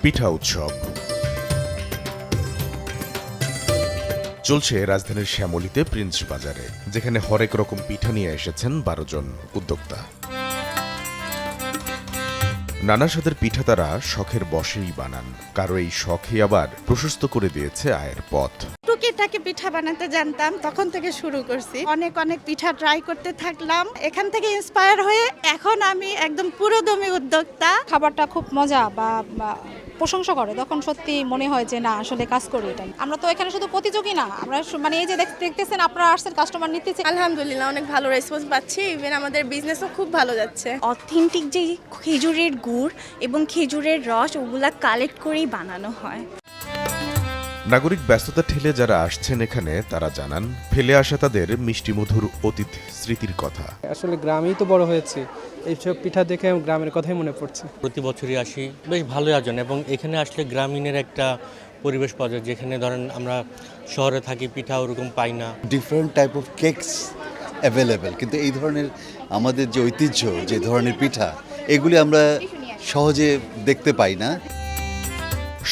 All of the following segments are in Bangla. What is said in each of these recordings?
পিঠা উৎসব চলছে রাজধানীর শ্যামলীতে প্রিন্স বাজারে, যেখানে হরেক রকম পিঠা নিয়ে এসেছেন ১২ জন উদ্যোক্তা। নানা স্বাদের পিঠা তারা শখের বশেই বানান, কারো এই শখই আবার প্রশস্ত করে দিয়েছে আয়ের পথ। টুকিটাকি পিঠা বানাতে জানতাম, তখন থেকে শুরু করছি। অনেক পিঠা ট্রাই করতে থাকলাম। এখান থেকে ইন্সপায়ার হয়ে এখন আমি একদম পুরোদমে উদ্যোক্তা। খাবারটা খুব মজা বা প্রশংসা করে, তখন সত্যি মনে হয় যে না আসলে কাজ করি এটাই। আমরা তো এখানে শুধু প্রতিযোগী না, আমরা মানে এই যে দেখতেছেন আপনারা আসছেন, কাস্টমার নিতেছে। আলহামদুলিল্লাহ অনেক ভালো রেসপন্স পাচ্ছি। ইভেন আমাদের বিজনেসও খুব ভালো যাচ্ছে। অথেন্টিক যে খেজুরের গুড় এবং খেজুরের রস ওগুলা কালেক্ট করেই বানানো হয়। নাগরিক ব্যস্ততা ঠেলে যারা আসছেন এখানে, তারা জানান ফেলে আসা তাদের মিষ্টিমধুর অতীত স্মৃতির কথা। আসলে গ্রামেই তো বড় হয়েছে, এইসব পিঠা দেখে গ্রামের কথাই মনে পড়ছে। প্রতি বছরই আসি, বেশ ভালোই আয়োজন, এবং এখানে আসলে গ্রামীণের একটা পরিবেশ পাওয়া যায়, যেখানে ধরেন আমরা শহরে থাকি পিঠা ওরকম পাই না। Different type of cakes available, কিন্তু এই ধরনের আমাদের যে ঐতিহ্য, যে ধরনের পিঠা, এগুলি আমরা সহজে দেখতে পাই না।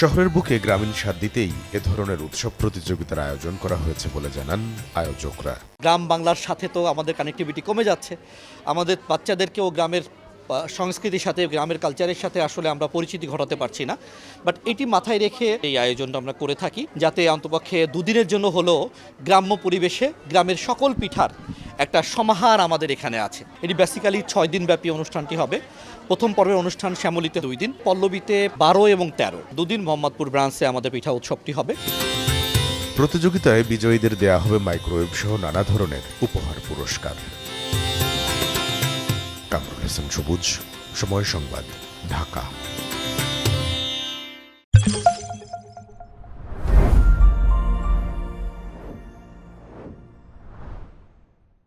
শহরের বুকে গ্রামীণ স্বাদ দিতেই এ ধরনের উৎসব প্রতিযোগিতার আয়োজন করা হয়েছে বলে জানান আয়োজকরা। গ্রাম বাংলার সাথে তো আমাদের কানেক্টিভিটি কমে যাচ্ছে, আমাদের বাচ্চাদেরকেও গ্রামের সংস্কৃতির সাথে, গ্রামের কালচারের সাথে আসলে আমরা পরিচিতি ঘটাতে পারছি না। বাট এটি মাথায় রেখে এই আয়োজনটা আমরা করে থাকি, যাতে অন্তপক্ষে দুদিনের জন্য হলেও গ্রাম্য পরিবেশে গ্রামের সকল পিঠার একটা সমাহার আমাদের এখানে আছে। এটি বেসিক্যালি 6 দিন ব্যাপী অনুষ্ঠানটি হবে। প্রথম পর্বের অনুষ্ঠান শ্যামলীতে 2 দিন, পল্লবীতে 12 এবং 13, 2 দিন মোহাম্মদপুর ব্রাঞ্চে আমাদের পিঠা উৎসবটি হবে। প্রতিযোগিতায় বিজয়ীদের দেয়া হবে মাইক্রোওয়েভ সহ নানা ধরনের উপহার পুরস্কার। কামরুল হাসান সবুজ, সময় সংবাদ, ঢাকা।